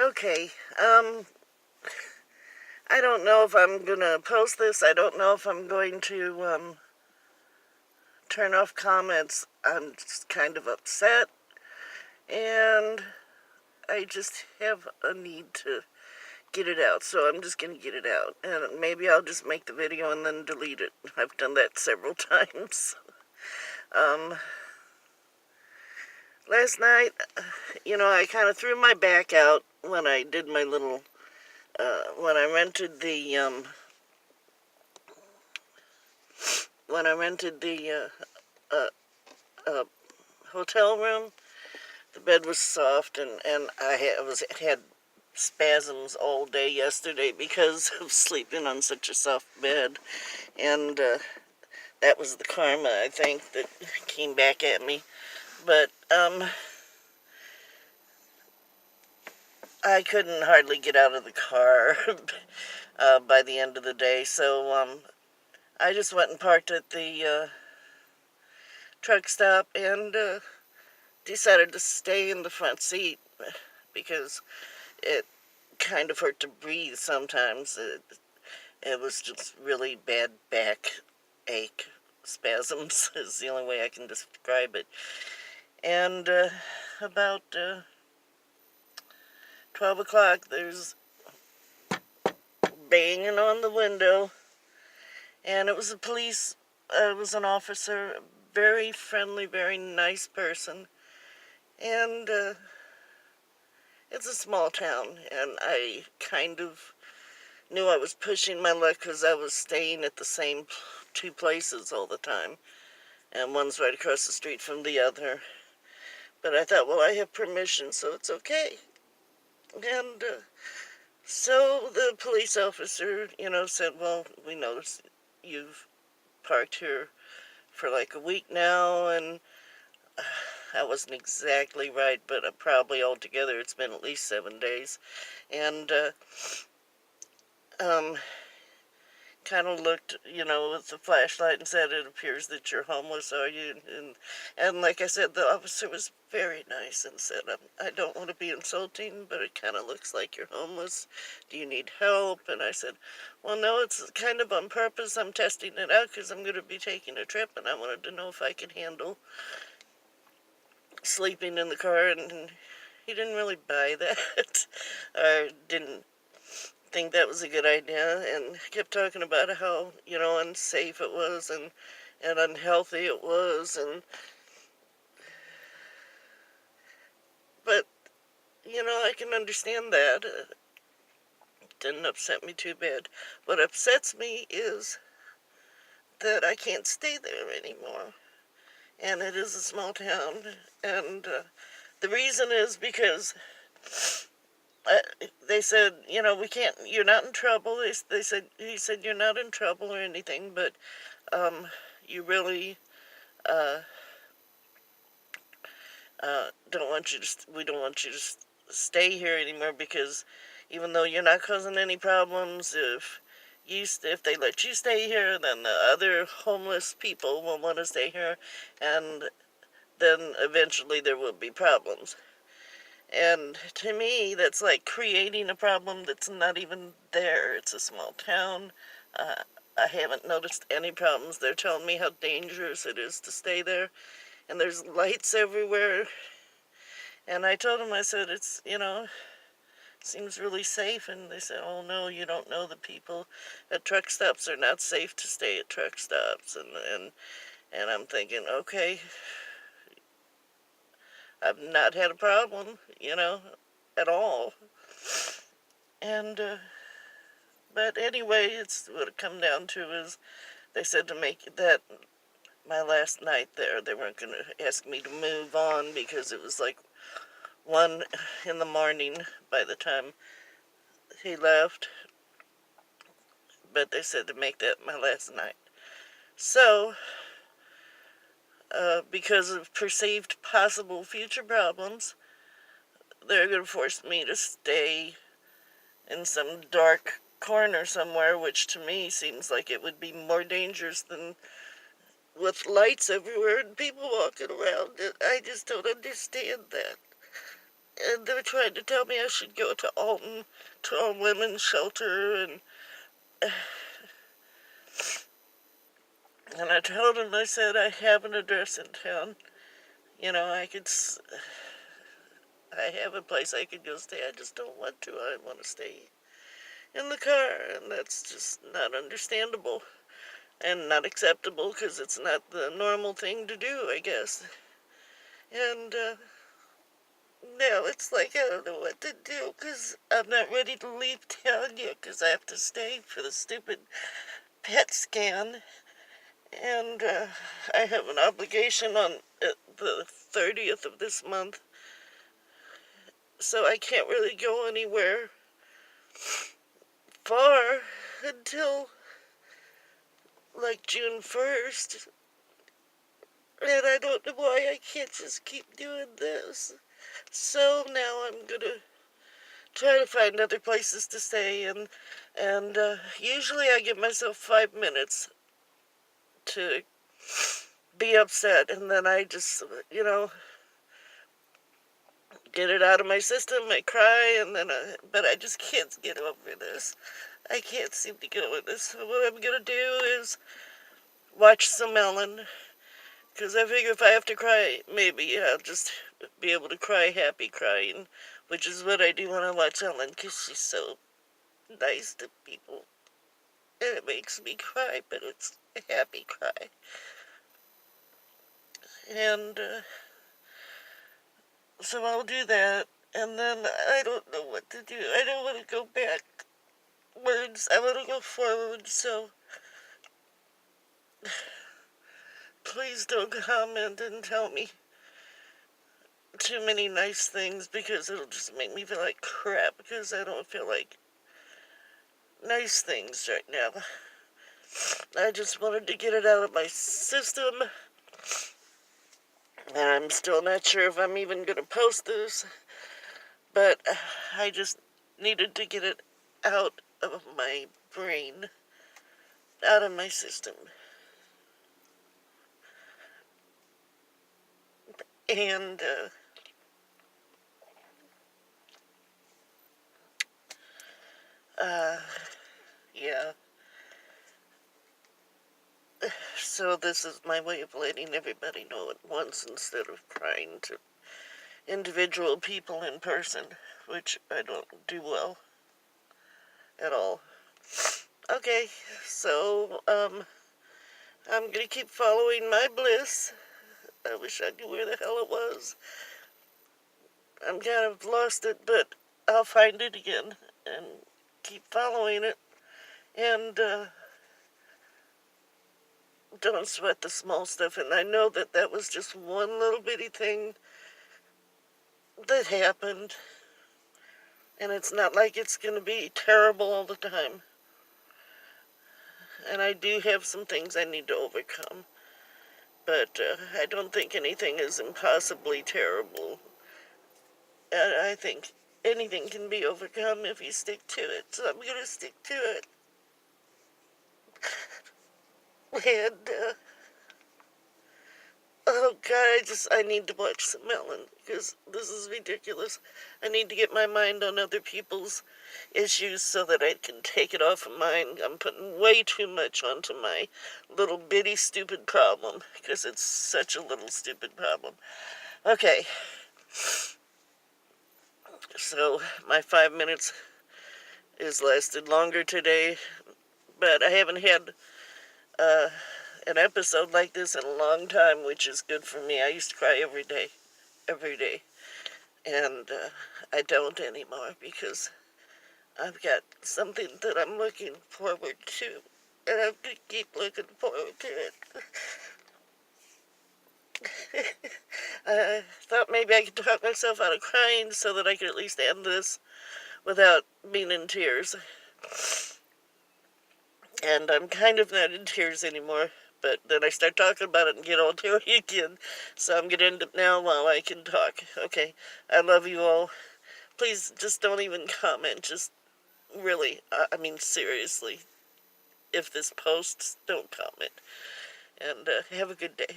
Okay, I don't know if I'm gonna post this. I don't know if I'm going to, turn off comments. I'm just kind of upset, and I just have a need to get it out, so I'm just gonna get it out. And maybe I'll just make the video and then delete it. I've done that several times. Um, Last night, I kind of threw my back out when I did my little, when I rented the, uh, uh, hotel room. The bed was soft, and had spasms all day yesterday because of sleeping on such a soft bed, and that was the karma, I think, that came back at me. But I couldn't hardly get out of the car by the end of the day, so I just went and parked at the truck stop and decided to stay in the front seat because it kind of hurt to breathe sometimes. It was just really bad back ache spasms is the only way I can describe it. And about 12 o'clock, there's banging on the window, and it was a police, it was an officer, very friendly, very nice person, and it's a small town, and I kind of knew I was pushing my luck because I was staying at the same two places all the time, and one's right across the street from the other. But I thought, well, I have permission, so it's okay. And so the police officer, said, well, we noticed you've parked here for like a week now, and that wasn't exactly right, but probably altogether it's been at least 7 days. And um, kind of looked, with the flashlight and said, it appears that you're homeless, are you? And like I said, the officer was very nice and said, I don't want to be insulting, but it kind of looks like you're homeless. Do you need help? And I said, well, no, it's kind of on purpose. I'm testing it out because I'm going to be taking a trip, and I wanted to know if I could handle sleeping in the car. And he didn't really buy that, or didn't think that was a good idea, and kept talking about how, unsafe it was, and unhealthy it was, but, I can understand that. It didn't upset me too bad. What upsets me is that I can't stay there anymore, and it is a small town, and the reason is because they said, we can't, you're not in trouble. He said, you're not in trouble or anything, but you really we don't want you to stay here anymore, because even though you're not causing any problems, if they let you stay here, then the other homeless people will want to stay here, and then eventually there will be problems. And to me, that's like creating a problem that's not even there. It's a small town. I haven't noticed any problems. They're telling me how dangerous it is to stay there, and there's lights everywhere. And I told them, I said, it's, seems really safe. And they said, oh, no, you don't know, the people at truck stops are not safe to stay at truck stops. And I'm thinking, okay, I've not had a problem, at all. And, but anyway, it's what it come down to is they said to make that my last night there. They weren't going to ask me to move on because it was like 1 in the morning by the time he left. But they said to make that my last night. So, because of perceived possible future problems, they're going to force me to stay in some dark corner somewhere, which to me seems like it would be more dangerous than with lights everywhere and people walking around. I just don't understand that. And they were trying to tell me I should go to Alton, to a women's shelter, and I told them, I said, I have an address in town. You know, I have a place I could go stay. I just don't want to. I want to stay in the car, and that's just not understandable and not acceptable because it's not the normal thing to do, I guess. And now it's like I don't know what to do because I'm not ready to leave town yet because I have to stay for the stupid PET scan. And I have an obligation on the 30th of this month, so I can't really go anywhere far until like June 1st. And I don't know why I can't just keep doing this. So now I'm gonna try to find other places to stay, and usually I give myself 5 minutes to be upset, and then I just, get it out of my system. I cry, and then but I just can't get over this. I can't seem to get over this. So what I'm gonna do is watch some Ellen, because I figure if I have to cry, maybe I'll just be able to cry happy crying, which is what I do when I watch Ellen, because she's so nice to people. And it makes me cry, but it's a happy cry. And so I'll do that, and then I don't know what to do. I don't want to go backwards. I want to go forward, so please don't comment and tell me too many nice things, because it'll just make me feel like crap, because I don't feel like nice things right now. I just wanted to get it out of my system, and I'm still not sure if I'm even going to post this, but I just needed to get it out of my brain, out of my system. And yeah. So this is my way of letting everybody know at once instead of crying to individual people in person, which I don't do well at all. Okay, so I'm gonna keep following my bliss. I wish I knew where the hell it was. I'm kind of lost it, but I'll find it again and keep following it. And don't sweat the small stuff. And I know that that was just one little bitty thing that happened. And it's not like it's going to be terrible all the time. And I do have some things I need to overcome. But I don't think anything is impossibly terrible. And I think anything can be overcome if you stick to it. So I'm going to stick to it. And oh God, I need to watch some Ellen, because this is ridiculous. I need to get my mind on other people's issues so that I can take it off of mine. I'm putting way too much onto my little bitty stupid problem, because it's such a little stupid problem. Okay. So my 5 minutes has lasted longer today, but I haven't had an episode like this in a long time, which is good for me. I used to cry every day, and I don't anymore, because I've got something that I'm looking forward to, and I'm going to keep looking forward to it. I thought maybe I could talk myself out of crying so that I could at least end this without being in tears. And I'm kind of not in tears anymore, but then I start talking about it and get all teary again. So I'm going to end it now while I can talk. Okay, I love you all. Please just don't even comment. Just really, I mean seriously, if this posts, don't comment. And have a good day.